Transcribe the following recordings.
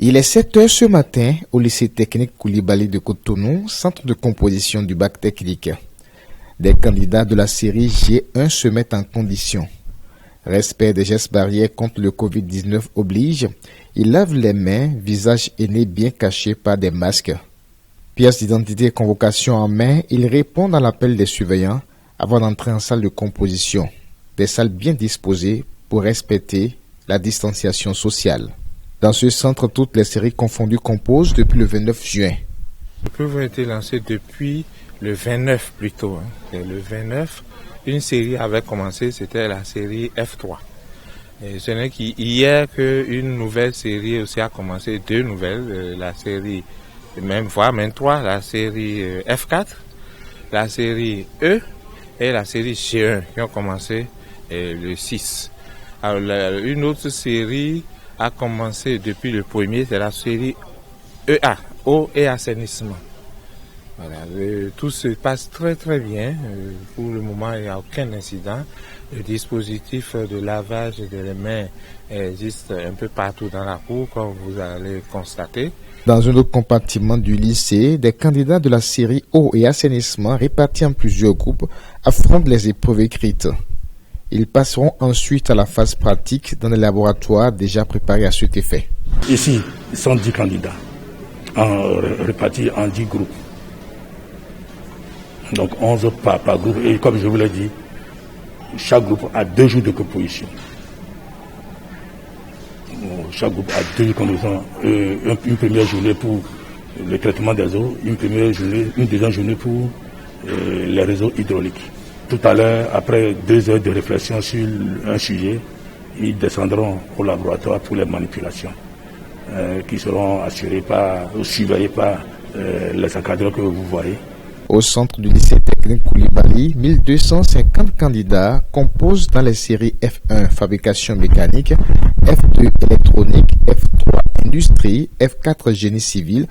Il est 7 heures ce matin au lycée technique Koulibaly de Cotonou, centre de composition du bac technique. Des candidats de la série G1 se mettent en condition. Respect des gestes barrières contre le Covid-19 oblige. Ils lavent les mains, visage et nez bien cachés par des masques. Pièce d'identité et convocation en main, ils répondent à l'appel des surveillants avant d'entrer en salle de composition. Des salles bien disposées pour respecter la distanciation sociale. Dans ce centre, toutes les séries confondues composent depuis le 29 juin. Les preuves ont été lancées depuis le 29 plutôt. Le 29, une série avait commencé, c'était la série F3. Et ce n'est qu'hier qu'une nouvelle série aussi a commencé, deux nouvelles, la série, même 3, la série F4, la série E et la série G1 qui ont commencé le 6. Alors une autre série a commencé depuis le premier, c'est la série EA, eau et assainissement. Voilà, tout se passe très très bien. Pour le moment, il n'y a aucun incident. Le dispositif de lavage des mains existe un peu partout dans la cour, comme vous allez constater. Dans un autre compartiment du lycée, des candidats de la série eau et assainissement répartis en plusieurs groupes affrontent les épreuves écrites. Ils passeront ensuite à la phase pratique dans les laboratoires déjà préparés à cet effet. Ici, ils sont 10 candidats, répartis en 10 groupes. Donc 11 par groupe. Et comme je vous l'ai dit, chaque groupe a 2 jours de composition. Chaque groupe a 2 jours de composition. Une première journée pour le traitement des eaux, une deuxième journée pour les réseaux hydrauliques. Tout à l'heure, après 2 heures de réflexion sur un sujet, ils descendront au laboratoire pour les manipulations qui seront assurées ou surveillées par les encadreurs que vous voyez. Au centre du lycée technique Koulibaly, 1250 candidats composent dans les séries F1 fabrication mécanique, F2 électronique, F3 industrie, F4 génie civil,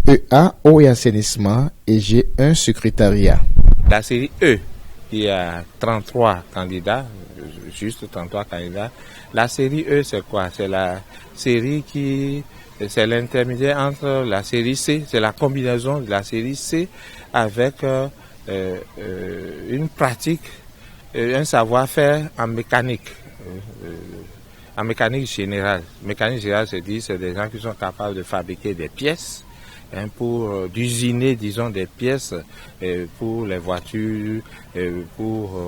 EA eau et assainissement et G1 secrétariat. La série E, il y a 33 candidats, juste 33 candidats. La série E, c'est quoi? C'est la série c'est l'intermédiaire entre la série C, c'est la combinaison de la série C avec une pratique, un savoir-faire en mécanique générale. Mécanique générale, c'est des gens qui sont capables de fabriquer des pièces, d'usiner, disons, des pièces pour les voitures, pour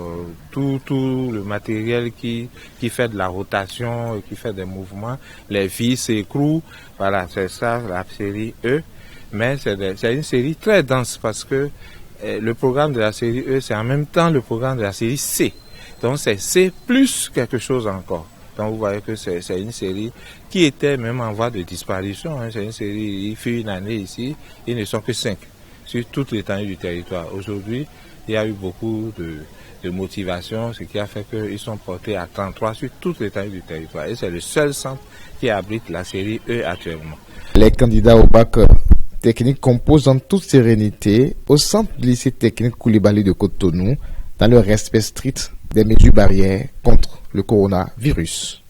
tout le matériel qui fait de la rotation, qui fait des mouvements, les vis, écrous, voilà, c'est ça la série E. Mais c'est une série très dense parce que le programme de la série E, c'est en même temps le programme de la série C. Donc c'est C plus quelque chose encore. Donc vous voyez que c'est une série qui était même en voie de disparition. C'est une série, il fut une année ici, ils ne sont que 5 sur toute l'étendue du territoire. Aujourd'hui, il y a eu beaucoup de motivation, ce qui a fait qu'ils sont portés à 33 sur toute l'étendue du territoire. Et c'est le seul centre qui abrite la série E actuellement. Les candidats au bac technique composent en toute sérénité au centre du lycée technique Koulibaly de Cotonou dans le respect strict des mesures barrières contre le coronavirus.